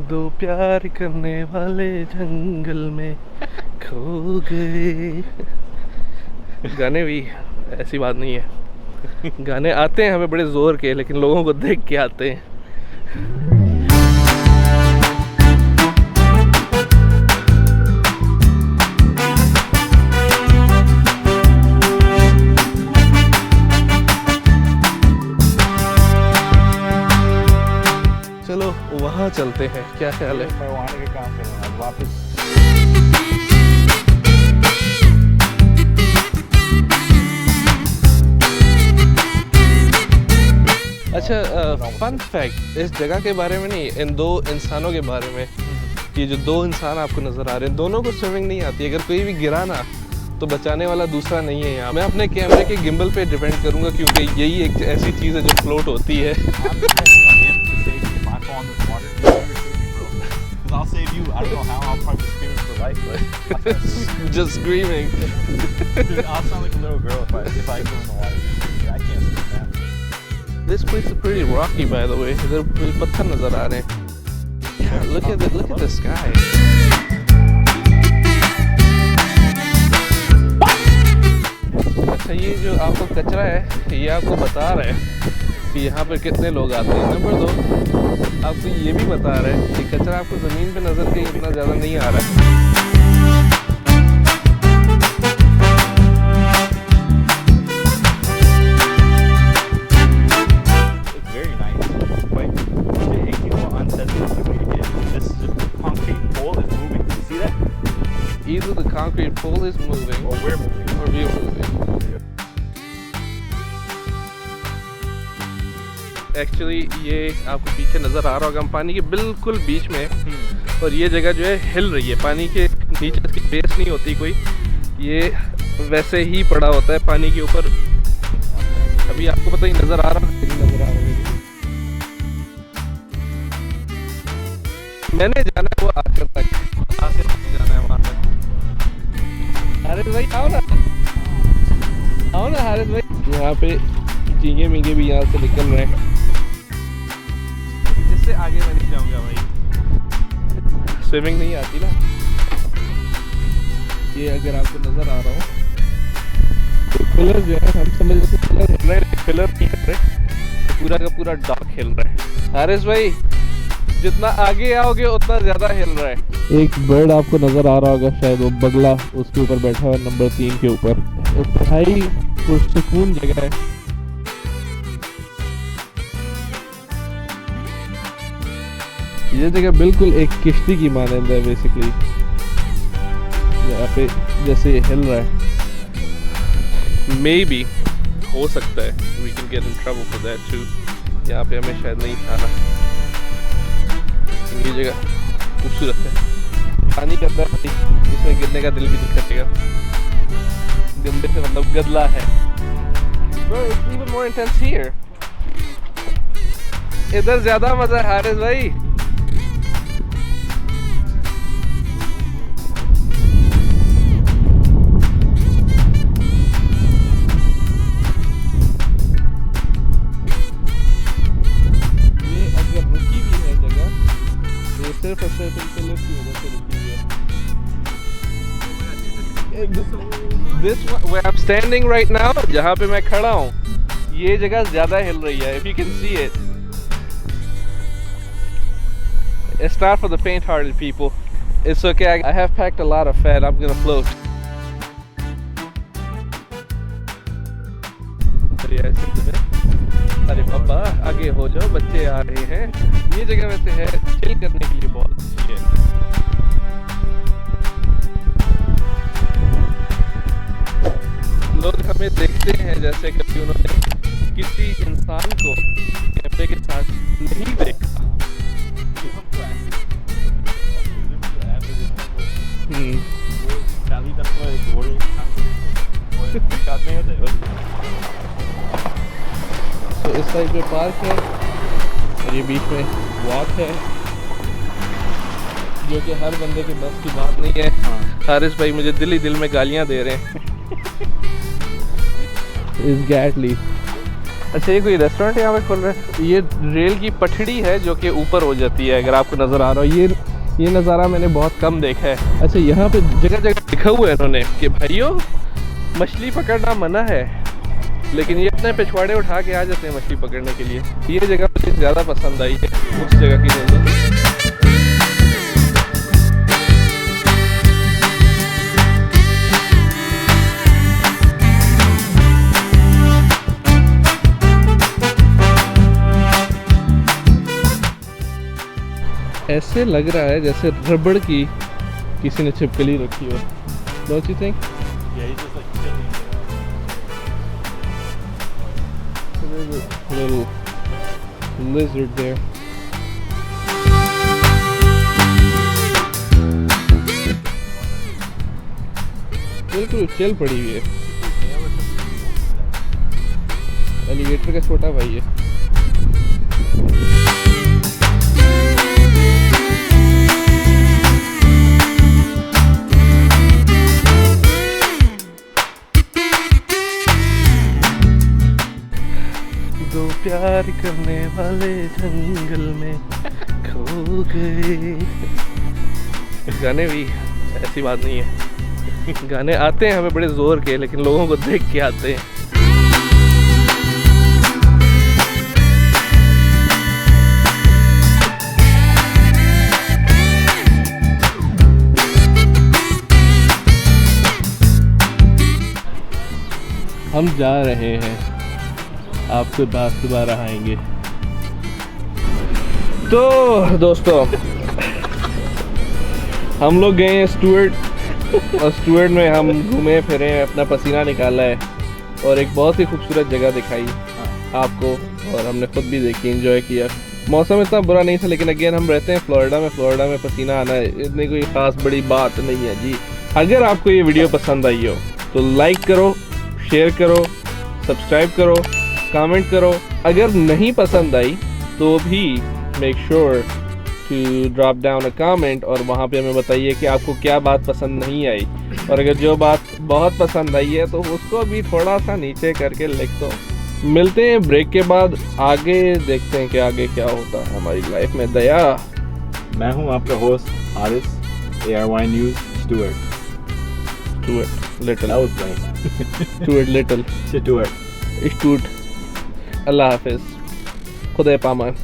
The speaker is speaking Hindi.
दो प्यार करने वाले जंगल में खो गए। गाने भी ऐसी बात नहीं है, गाने आते हैं हमें बड़े जोर के, लेकिन लोगों को देख के आते हैं। चलो वहाँ चलते हैं, क्या ख्याल है? marijuana के काम करूँगा वापस। अच्छा, फन फैक्ट इस जगह के बारे में नहीं, इन दो इंसानों के बारे में। ये जो दो इंसान आपको नज़र आ रहे हैं, दोनों को स्विमिंग नहीं आती। अगर कोई भी गिरा ना तो बचाने वाला दूसरा नहीं है यहाँ। मैं अपने कैमरे के गिम्बल पे डिपेंड करूँगा, क्योंकि यही एक ऐसी चीज़ है जो फ्लोट होती है। I'll save you. I don't know how. I'll probably scream for life, but Just screaming. dude, I'll sound like a little girl if I go in the water. I can't swim that. This place is pretty rocky, by the way. इधर पत्थर नजर आ रहे हैं। Yeah, look at the sky. अच्छा, ये जो आपको कचरा है, ये आपको बता रहा है कि यहाँ पे कितने लोग आते हैं। नंबर 2, आपको ये भी बता रहा है कि कचरा आपको ज़मीन पे नज़र कहीं इतना ज़्यादा नहीं आ रहा है। It's very nice, but you know, unsettling the way it is. This concrete pole is moving. You see that? Either the concrete pole is moving Or we're moving. or we're moving. Actually ये आपको पीछे नज़र आ रहा होगा, हम पानी के बिल्कुल बीच में हैं और ये जगह जो है हिल रही है। पानी के नीचे इसकी बेस नहीं होती कोई, ये वैसे ही पड़ा होता है पानी के ऊपर। अभी आपको पता ही नज़र आ रहा है, नज़र आ रहा है। मैंने जाना है वो आखिर तक, आखिर तक जाना है वहाँ तक। हारिस भाई आओ ना, आओ ना हारिस भाई। यहाँ पे झींगे मींगे भी यहाँ से निकल रहे हैं। इससे आगे मैं नहीं जाऊँगा भाई, स्विमिंग नहीं आती ना। ये अगर आपको नज़र आ रहा हो तो पिलर जो है, हम समझ रहे पिलर हिल रहे हैं, पिलर नहीं हिल रहे, पूरा का पूरा डॉक हिल रहा है। हारिस भाई जितना आगे आओगे उतना ज़्यादा हिल रहा है। एक बर्ड आपको नज़र आ रहा होगा, शायद वो बगला उसके ऊपर बैठा हुआ है, नंबर 3 के ऊपर। इंतहाई पुरसुकून जगह है। ये जगह बिल्कुल एक किश्ती की मानंद है बेसिकली, यहाँ पे जैसे हिल रहा है। मे बी हो सकता है we can get in trouble for that too. यहाँ पे हमें शायद नहीं खाना। ये जगह खूबसूरत है, पानी के अंदर इसमें गिरने का दिल भी नहीं करेगा। गंदे से मतलब गदला है। Bro, it's even more intense here. इधर ज्यादा मजा है हारिस भाई। सिर्फ और सिर्फ इनके लिफ्ट की वजह से रुकी हुई है। This where I'm standing right now, जहाँ पे मैं खड़ा हूँ, ये जगह ज़्यादा हिल रही है। If you can see it. It's not for the faint-hearted people. It's okay. I have packed a lot of fat. I'm gonna float. अरे पापा आगे हो जाओ, बच्चे आ रहे हैं। ये जगह वैसे है चिल करने के लिए बहुत अच्छी है। लोग हमें देखते हैं जैसे कभी उन्होंने किसी इंसान को कैमरे के साथ नहीं देखा। तो इस साइड पे पार्क है और ये बीच में वॉक है, जो कि हर बंदे के बस की बात नहीं है। हारिस भाई मुझे दिल ही दिल में गालियां दे रहे हैं। Exactly. अच्छा, ये कोई रेस्टोरेंट यहाँ पे खोल रहा है? ये रेल की पटड़ी है जो कि ऊपर हो जाती है, अगर आपको नज़र आ रहा हो। ये नज़ारा मैंने बहुत कम देखा है। अच्छा, यहाँ पे जगह जगह लिखा हुआ है इन्होंने कि भाइयों मछली पकड़ना मना है, लेकिन ये अपने पिछवाड़े उठा के आ जाते हैं मछली पकड़ने के लिए। ये जगह मुझे ज़्यादा पसंद आई है उस जगह की नज़र। ऐसे लग रहा है जैसे रबड़ की किसी ने छिपकली रखी हो। Don't you think? Yeah, he's just like chilling. There's a little lizard there. बिल्कुल चल पड़ी हुई है। एलिगेटर का छोटा भाई है। दो प्यार करने वाले जंगल में खो गए। गाने भी ऐसी बात नहीं है, गाने आते हैं हमें बड़े जोर के, लेकिन लोगों को देख के आते हैं। हम जा रहे हैं, आपके पास दोबारा आएंगे। तो दोस्तों, हम लोग गए हैं स्टुअर्ट, और स्टुअर्ट में हम घूमे फिरे, अपना पसीना निकाला है और एक बहुत ही खूबसूरत जगह दिखाई आपको, और हमने खुद भी देखी, एंजॉय किया। मौसम इतना बुरा नहीं था, लेकिन अगेन हम रहते हैं फ्लोरिडा में पसीना आना इतनी कोई ख़ास बड़ी बात नहीं है जी। अगर आपको ये वीडियो पसंद आई हो तो लाइक करो, शेयर करो, सब्सक्राइब करो, कमेंट करो। अगर नहीं पसंद आई तो भी make sure to drop down a comment, और वहाँ पे हमें बताइए कि आपको क्या बात पसंद नहीं आई, और अगर जो बात बहुत पसंद आई है तो उसको भी थोड़ा सा नीचे करके लिख दो। मिलते हैं ब्रेक के बाद, आगे देखते हैं कि आगे क्या होता है हमारी लाइफ में। दया, मैं हूँ आपका host Haris, ARY news Stuart. Little That was right. Stuart little Stuart. स्टूट। अल्लाह हाफिज़, खुदा पामान।